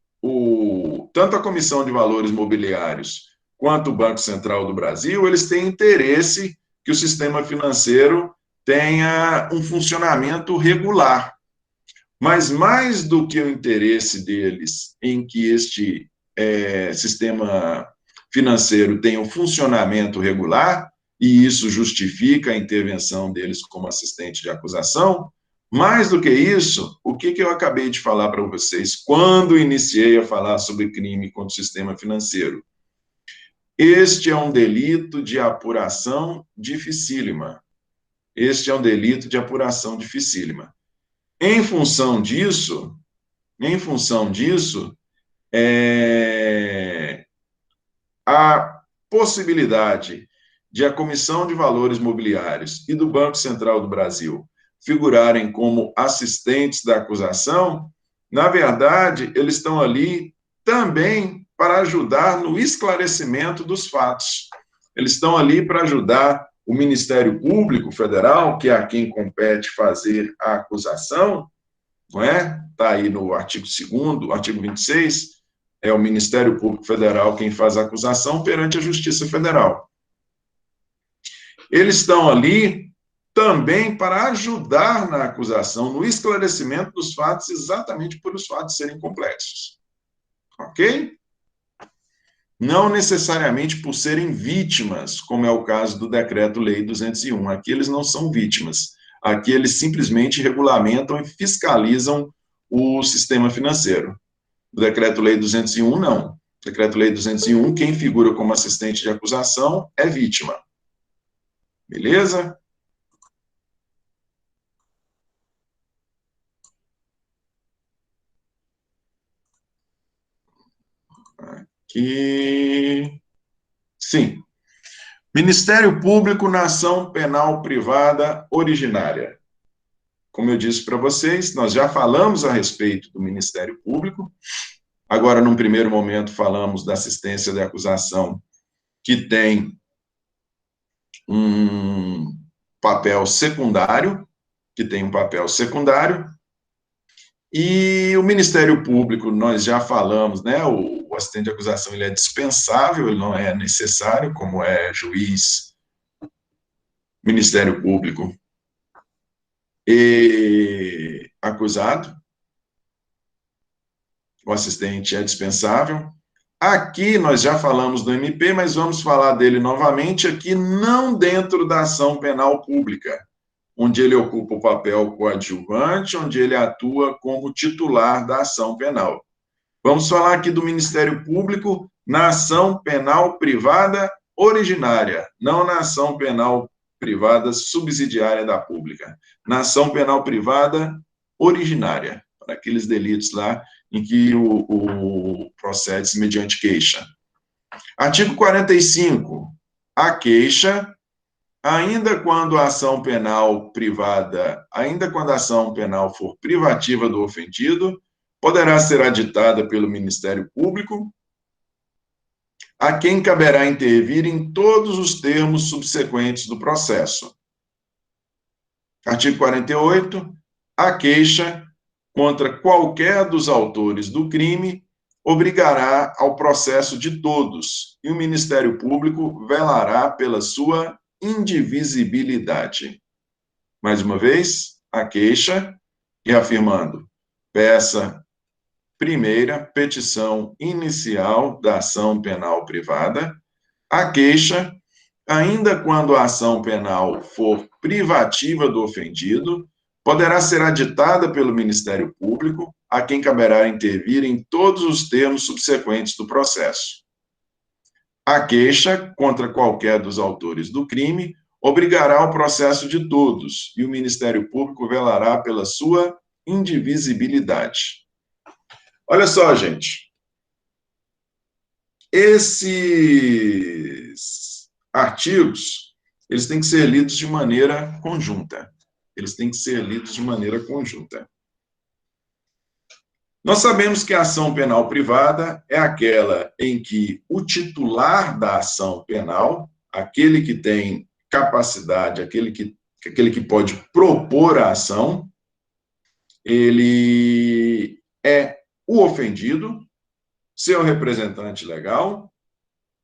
tanto a Comissão de Valores Mobiliários quanto o Banco Central do Brasil, eles têm interesse que o sistema financeiro tenha um funcionamento regular. Mas mais do que o interesse deles em que este sistema financeiro tenha um funcionamento regular, e isso justifica a intervenção deles como assistente de acusação, mais do que isso, o que eu acabei de falar para vocês quando iniciei a falar sobre crime contra o sistema financeiro? Este é um delito de apuração dificílima. Este é um delito de apuração dificílima. Em função disso, a possibilidade de a Comissão de Valores Mobiliários e do Banco Central do Brasil figurarem como assistentes da acusação, na verdade, eles estão ali também para ajudar no esclarecimento dos fatos. Eles estão ali para ajudar o Ministério Público Federal, que é a quem compete fazer a acusação, não é? Está aí no artigo 2º, artigo 26, é o Ministério Público Federal quem faz a acusação perante a Justiça Federal. Eles estão ali também para ajudar na acusação, no esclarecimento dos fatos, exatamente por os fatos serem complexos. Ok? Não necessariamente por serem vítimas, como é o caso do Decreto-Lei 201. Aqui eles não são vítimas. Aqui eles simplesmente regulamentam e fiscalizam o sistema financeiro. O Decreto-Lei 201, não. O Decreto-Lei 201, quem figura como assistente de acusação é vítima. Beleza? Aqui. Sim. Ministério Público na ação penal privada originária. Como eu disse para vocês, nós já falamos a respeito do Ministério Público. Agora, num primeiro momento, falamos da assistência de acusação, que tem um papel secundário, e o Ministério Público, nós já falamos, né, o assistente de acusação ele é dispensável, ele não é necessário, como é juiz, Ministério Público e acusado. O assistente é dispensável. Aqui nós já falamos do MP, mas vamos falar dele novamente aqui, não dentro da ação penal pública, onde ele ocupa o papel coadjuvante, onde ele atua como titular da ação penal. Vamos falar aqui do Ministério Público na ação penal privada originária, não na ação penal privada subsidiária da pública, na ação penal privada originária, para aqueles delitos lá em que o procede mediante queixa. Artigo 45. A queixa, ainda quando a ação penal privada, ainda quando a ação penal for privativa do ofendido, poderá ser aditada pelo Ministério Público, a quem caberá intervir em todos os termos subsequentes do processo. Artigo 48. A queixa contra qualquer dos autores do crime obrigará ao processo de todos, e o Ministério Público velará pela sua indivisibilidade. Mais uma vez, a queixa, reafirmando, peça primeira, petição inicial da ação penal privada, a queixa, ainda quando a ação penal for privativa do ofendido, poderá ser aditada pelo Ministério Público, a quem caberá intervir em todos os termos subsequentes do processo. A queixa contra qualquer dos autores do crime obrigará o processo de todos, e o Ministério Público velará pela sua indivisibilidade. Olha só, gente. Esses artigos, eles têm que ser lidos de maneira conjunta. Eles têm que ser lidos de maneira conjunta. Nós sabemos que a ação penal privada é aquela em que o titular da ação penal, aquele que tem capacidade, aquele que pode propor a ação, ele é o ofendido, seu representante legal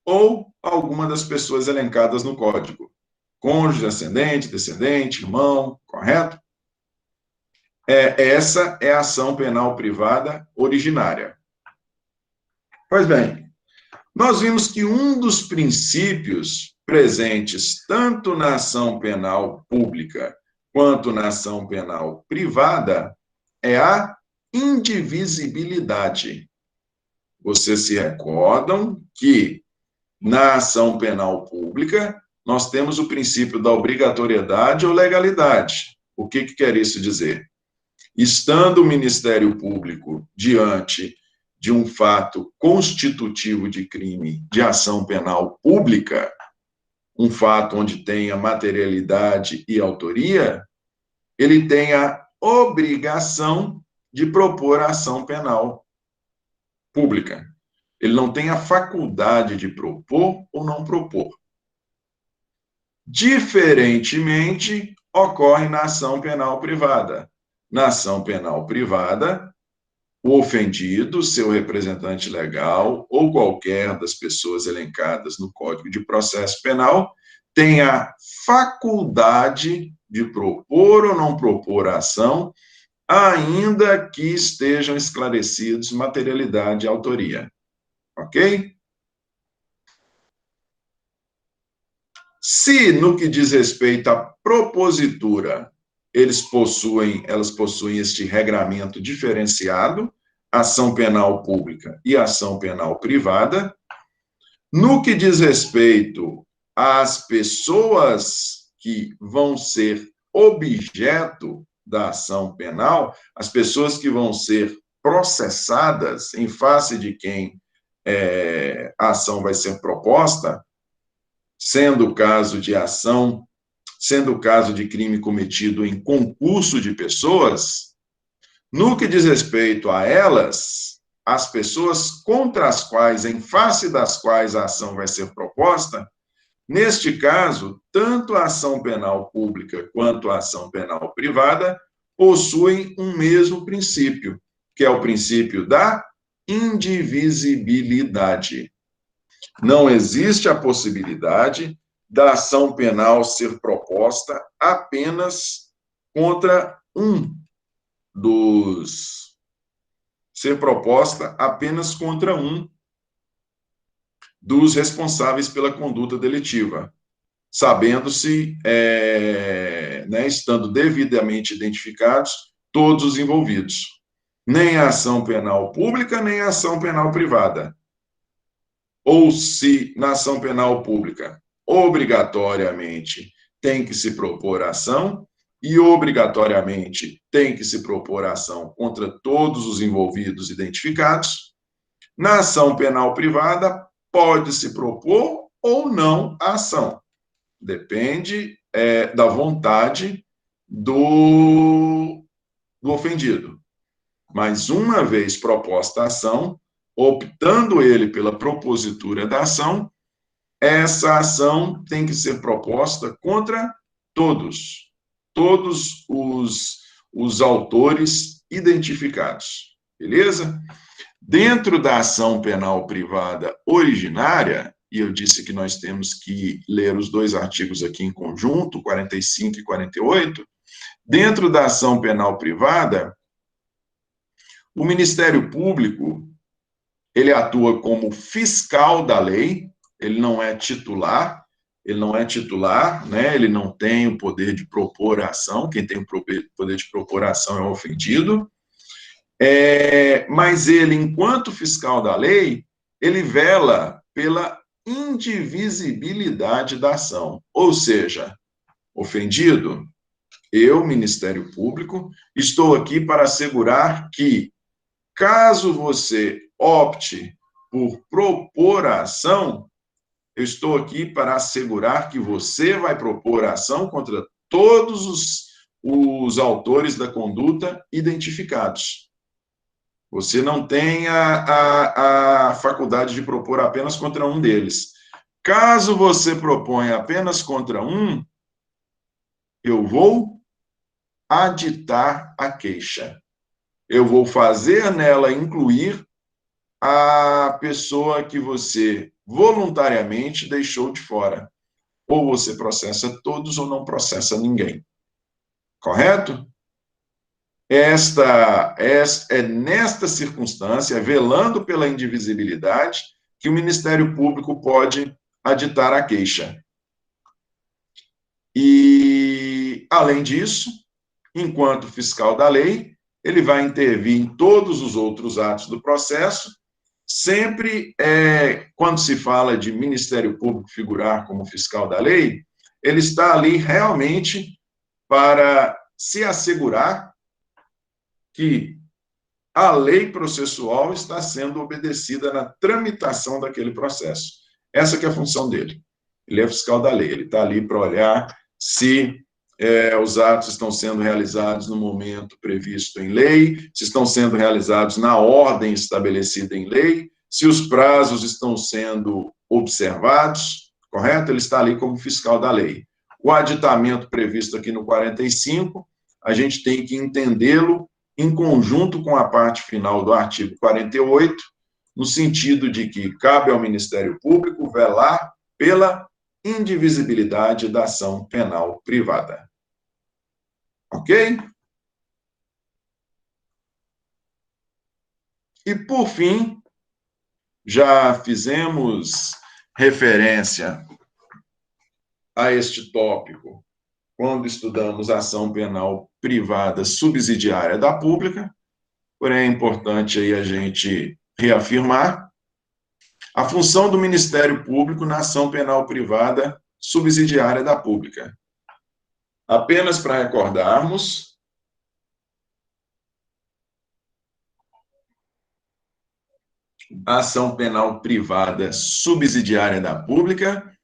ou alguma das pessoas elencadas no Código. Cônjuge, ascendente, descendente, irmão, correto? Essa é a ação penal privada originária. Pois bem, nós vimos que um dos princípios presentes tanto na ação penal pública quanto na ação penal privada é a indivisibilidade. Vocês se recordam que na ação penal pública nós temos o princípio da obrigatoriedade ou legalidade. O que quer isso dizer? Estando o Ministério Público diante de um fato constitutivo de crime de ação penal pública, um fato onde tenha materialidade e autoria, ele tem a obrigação de propor a ação penal pública. Ele não tem a faculdade de propor ou não propor. Diferentemente, ocorre na ação penal privada. Na ação penal privada, o ofendido, seu representante legal ou qualquer das pessoas elencadas no Código de Processo Penal tem a faculdade de propor ou não propor a ação, ainda que estejam esclarecidos materialidade e autoria. Ok? Se, no que diz respeito à propositura, elas possuem este regramento diferenciado, ação penal pública e ação penal privada. No que diz respeito às pessoas que vão ser objeto da ação penal, as pessoas que vão ser processadas em face de quem a ação vai ser proposta, sendo o caso de ação, sendo o caso de crime cometido em concurso de pessoas, no que diz respeito a elas, as pessoas contra as quais, em face das quais a ação vai ser proposta, neste caso, tanto a ação penal pública quanto a ação penal privada possuem um mesmo princípio, que é o princípio da indivisibilidade. Não existe a possibilidade da ação penal ser proposta apenas contra ser proposta apenas contra um dos responsáveis pela conduta delitiva, sabendo-se, estando devidamente identificados todos os envolvidos. Nem a ação penal pública, nem a ação penal privada. ou se na ação penal pública obrigatoriamente tem que se propor ação e obrigatoriamente tem que se propor ação contra todos os envolvidos identificados, na ação penal privada pode se propor ou não a ação. Depende da vontade do ofendido. Mas uma vez proposta a ação, optando ele pela propositura da ação, essa ação tem que ser proposta contra todos os autores identificados, beleza? Dentro da ação penal privada originária, e eu disse que nós temos que ler os dois artigos aqui em conjunto, 45 e 48, dentro da ação penal privada, o Ministério Público, ele atua como fiscal da lei, ele não é titular, né? Ele não tem o poder de propor a ação, quem tem o poder de propor a ação é o ofendido, mas ele, enquanto fiscal da lei, ele vela pela indivisibilidade da ação, ou seja, ofendido, eu, Ministério Público, estou aqui para assegurar que, caso você opte por propor a ação, eu estou aqui para assegurar que você vai propor a ação contra todos os autores da conduta identificados. Você não tem a faculdade de propor apenas contra um deles. Caso você proponha apenas contra um, eu vou aditar a queixa. Eu vou fazer nela incluir a pessoa que você voluntariamente deixou de fora. Ou você processa todos ou não processa ninguém. Correto? É nesta circunstância, velando pela indivisibilidade, que o Ministério Público pode aditar a queixa. E, além disso, enquanto fiscal da lei, ele vai intervir em todos os outros atos do processo. Sempre, quando se fala de Ministério Público figurar como fiscal da lei, ele está ali realmente para se assegurar que a lei processual está sendo obedecida na tramitação daquele processo. Essa que é a função dele. Ele é fiscal da lei, ele está ali para olhar se os atos estão sendo realizados no momento previsto em lei, se estão sendo realizados na ordem estabelecida em lei, se os prazos estão sendo observados, correto? Ele está ali como fiscal da lei. O aditamento previsto aqui no 45, a gente tem que entendê-lo em conjunto com a parte final do artigo 48, no sentido de que cabe ao Ministério Público velar pela indivisibilidade da ação penal privada. Ok? E, por fim, já fizemos referência a este tópico quando estudamos ação penal privada subsidiária da pública, porém é importante aí a gente reafirmar a função do Ministério Público na ação penal privada subsidiária da pública. Apenas para recordarmos, a ação penal privada subsidiária da pública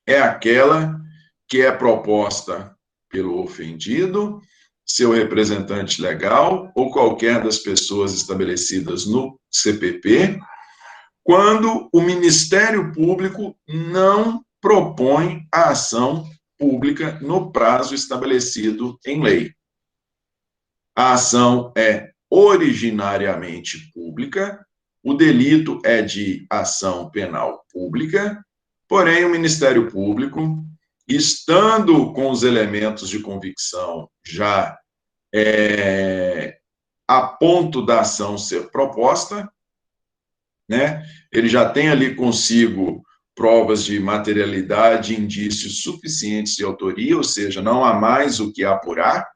é aquela que é proposta pelo ofendido, seu representante legal ou qualquer das pessoas estabelecidas no CPP, quando o Ministério Público não propõe a ação pública no prazo estabelecido em lei. A ação é originariamente pública, o delito é de ação penal pública, porém o Ministério Público, estando com os elementos de convicção já a ponto da ação ser proposta, né? Ele já tem ali consigo provas de materialidade, indícios suficientes de autoria, ou seja, não há mais o que apurar.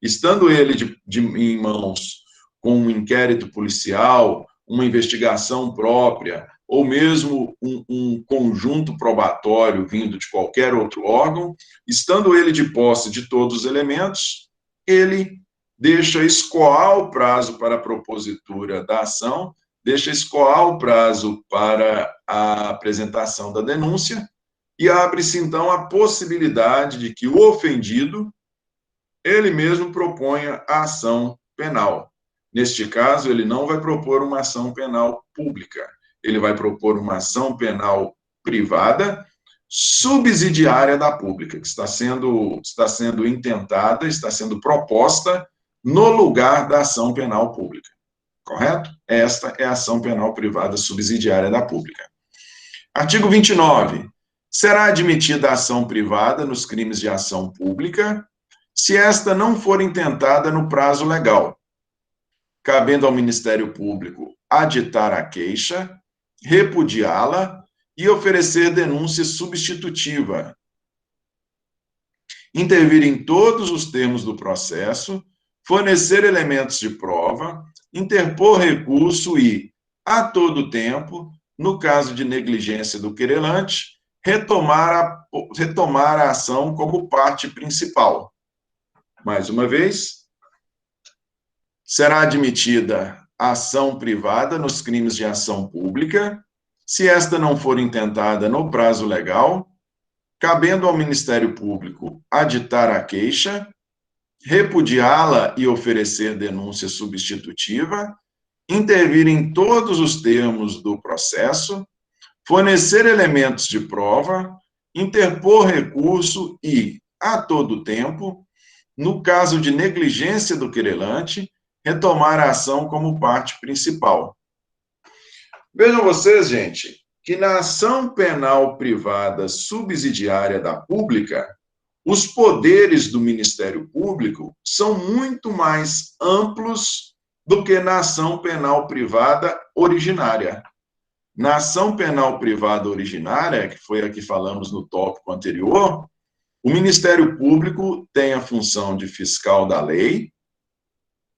Estando ele em mãos com um inquérito policial, uma investigação própria, ou mesmo um conjunto probatório vindo de qualquer outro órgão, estando ele de posse de todos os elementos, ele deixa escoar o prazo para a propositura da ação, deixa escoar o prazo para a apresentação da denúncia, e abre-se, então, a possibilidade de que o ofendido, ele mesmo proponha a ação penal. Neste caso, ele não vai propor uma ação penal pública, ele vai propor uma ação penal privada, subsidiária da pública, que está sendo intentada, está sendo proposta no lugar da ação penal pública. Correto? Esta é a ação penal privada subsidiária da pública. Artigo 29. Será admitida a ação privada nos crimes de ação pública se esta não for intentada no prazo legal, cabendo ao Ministério Público aditar a queixa, repudiá-la e oferecer denúncia substitutiva, intervir em todos os termos do processo, fornecer elementos de prova, interpor recurso e, a todo tempo, no caso de negligência do querelante, retomar a ação como parte principal. Mais uma vez, será admitida a ação privada nos crimes de ação pública, se esta não for intentada no prazo legal, cabendo ao Ministério Público aditar a queixa, repudiá-la e oferecer denúncia substitutiva, intervir em todos os termos do processo, fornecer elementos de prova, interpor recurso e, a todo tempo, no caso de negligência do querelante, retomar a ação como parte principal. Vejam vocês, gente, que na ação penal privada subsidiária da pública, os poderes do Ministério Público são muito mais amplos do que na ação penal privada originária. Na ação penal privada originária, que foi a que falamos no tópico anterior, o Ministério Público tem a função de fiscal da lei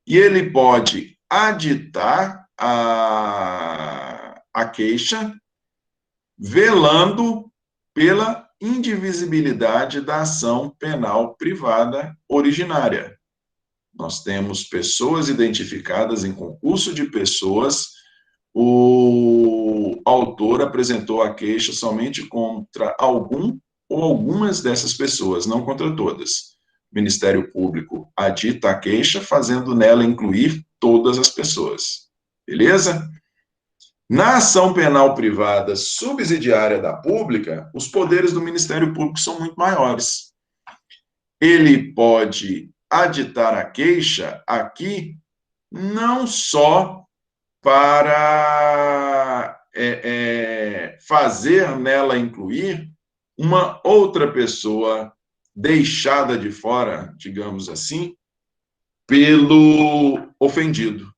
e ele pode aditar a queixa, velando pela indivisibilidade da ação penal privada originária. Nós temos pessoas identificadas em concurso de pessoas, o autor apresentou a queixa somente contra algum ou algumas dessas pessoas, não contra todas. O Ministério Público adita a queixa, fazendo nela incluir todas as pessoas. Beleza? Na ação penal privada subsidiária da pública, os poderes do Ministério Público são muito maiores. Ele pode aditar a queixa aqui não só para fazer nela incluir uma outra pessoa deixada de fora, digamos assim, pelo ofendido.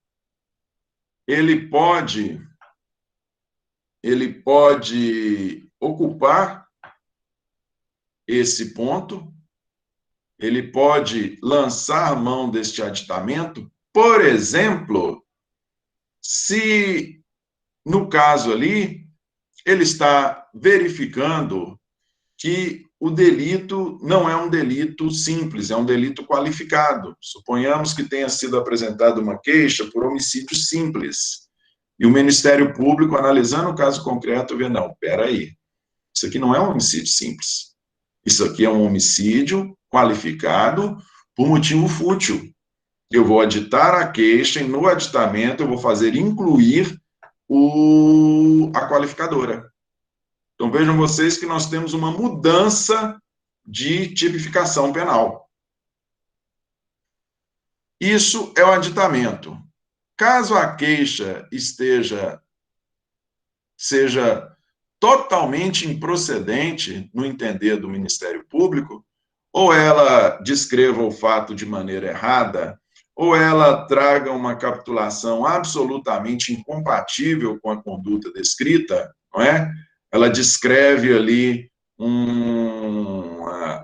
Ele pode ocupar esse ponto, ele pode lançar mão deste aditamento, por exemplo, se, no caso ali, ele está verificando que o delito não é um delito simples, é um delito qualificado. Suponhamos que tenha sido apresentada uma queixa por homicídio simples. E o Ministério Público, analisando o caso concreto, vê, não, peraí, isso aqui não é um homicídio simples. Isso aqui é um homicídio qualificado por motivo fútil. Eu vou aditar a queixa e no aditamento eu vou fazer incluir a qualificadora. Então, vejam vocês que nós temos uma mudança de tipificação penal. Isso é o aditamento. Caso a queixa seja totalmente improcedente no entender do Ministério Público, ou ela descreva o fato de maneira errada, ou ela traga uma capitulação absolutamente incompatível com a conduta descrita, não é? Ela descreve ali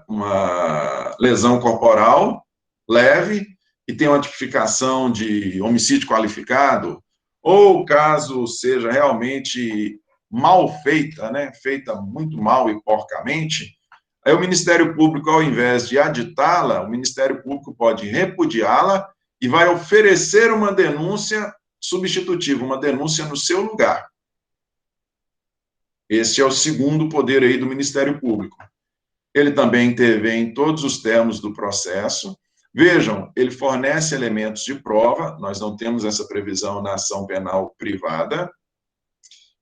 uma lesão corporal leve e tem uma tipificação de homicídio qualificado, ou caso seja realmente mal feita, né, feita muito mal e porcamente, aí o Ministério Público, ao invés de aditá-la, o Ministério Público pode repudiá-la e vai oferecer uma denúncia substitutiva, uma denúncia no seu lugar. Esse é o segundo poder aí do Ministério Público. Ele também intervém em todos os termos do processo. Vejam, ele fornece elementos de prova, nós não temos essa previsão na ação penal privada.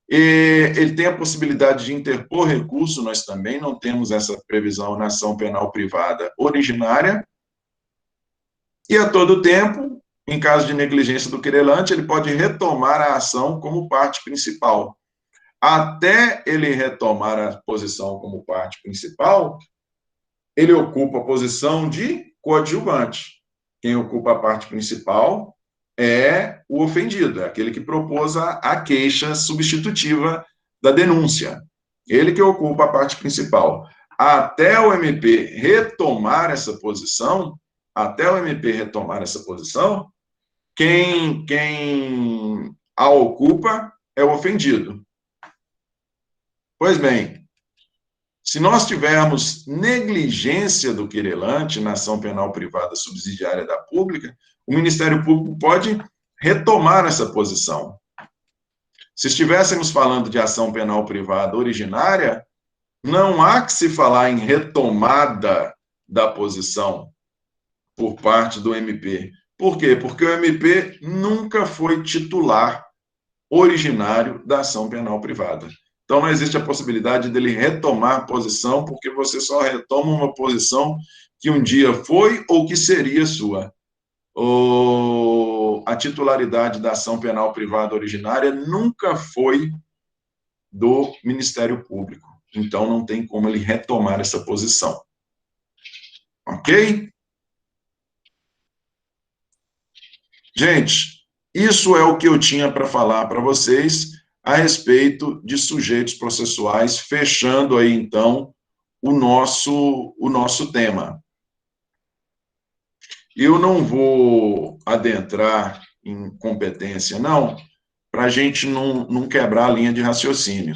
E ele tem a possibilidade de interpor recurso, nós também não temos essa previsão na ação penal privada originária. E a todo tempo, em caso de negligência do querelante, ele pode retomar a ação como parte principal. Até ele retomar a posição como parte principal, ele ocupa a posição de coadjuvante. Quem ocupa a parte principal é o ofendido, é aquele que propôs a queixa substitutiva da denúncia. Ele que ocupa a parte principal. Até o MP retomar essa posição, quem a ocupa é o ofendido. Pois bem, se nós tivermos negligência do querelante na ação penal privada subsidiária da pública, o Ministério Público pode retomar essa posição. Se estivéssemos falando de ação penal privada originária, não há que se falar em retomada da posição por parte do MP. Por quê? Porque o MP nunca foi titular originário da ação penal privada. Então, não existe a possibilidade dele retomar a posição, porque você só retoma uma posição que um dia foi ou que seria sua. A titularidade da ação penal privada originária nunca foi do Ministério Público. Então, não tem como ele retomar essa posição. Ok? Gente, isso é o que eu tinha para falar para vocês a respeito de sujeitos processuais, fechando aí, então, o nosso tema. Eu não vou adentrar em competência, não, para a gente não quebrar a linha de raciocínio.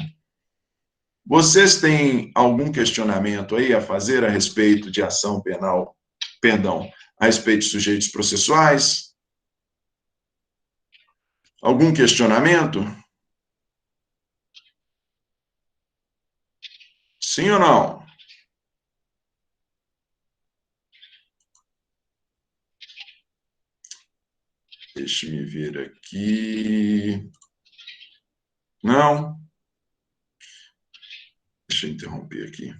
Vocês têm algum questionamento aí a fazer a respeito de ação penal, perdão, a respeito de sujeitos processuais? Algum questionamento? Sim ou não? Deixa-me ver aqui. Não? Deixa eu interromper aqui.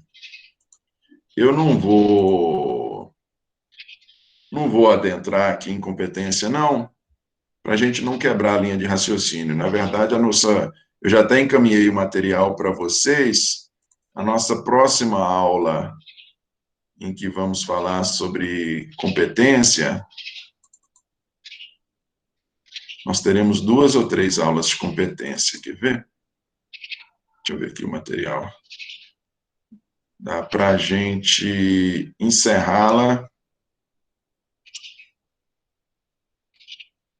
Eu não vou adentrar aqui em competência, não, para a gente não quebrar a linha de raciocínio. Na verdade, eu já até encaminhei o material para vocês. A nossa próxima aula, em que vamos falar sobre competência, nós teremos 2 ou 3 aulas de competência. Quer ver? Deixa eu ver aqui o material. Dá para a gente encerrá-la.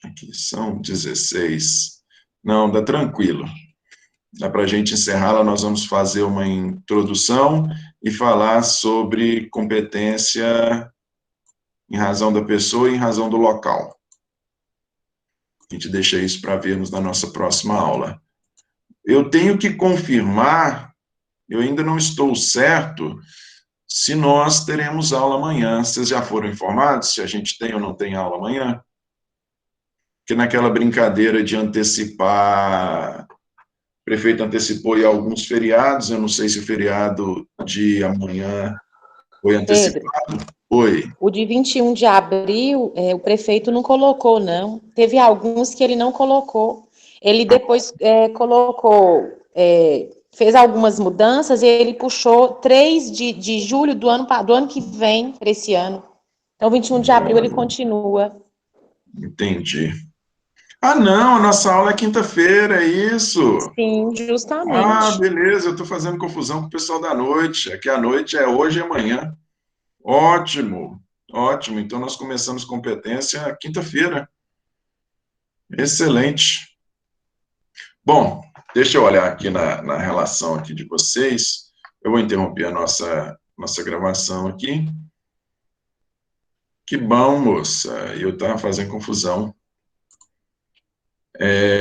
Aqui são 16. Não, dá tranquilo. Dá para a gente encerrá-la, nós vamos fazer uma introdução e falar sobre competência em razão da pessoa e em razão do local. A gente deixa isso para vermos na nossa próxima aula. Eu tenho que confirmar, eu ainda não estou certo, se nós teremos aula amanhã. Vocês já foram informados se a gente tem ou não tem aula amanhã? Porque naquela brincadeira de antecipar, o prefeito antecipou aí alguns feriados, eu não sei se o feriado de amanhã foi antecipado. Pedro, Oi. o de 21 de abril, o prefeito não colocou, não. Teve alguns que ele não colocou. Ele depois colocou, fez algumas mudanças e ele puxou 3 de julho do ano que vem para esse ano. Então, 21 de abril ele continua. Entendi. Ah, não, a nossa aula é quinta-feira, é isso? Sim, Ah, justamente. beleza, eu estou fazendo confusão com o pessoal da noite. Aqui a noite é hoje e amanhã. Ótimo, ótimo. Então nós começamos competência quinta-feira. Excelente. Bom, Deixa eu olhar aqui na relação aqui de vocês. Eu vou interromper a nossa gravação aqui. Que bom, moça. Eu estava fazendo confusão.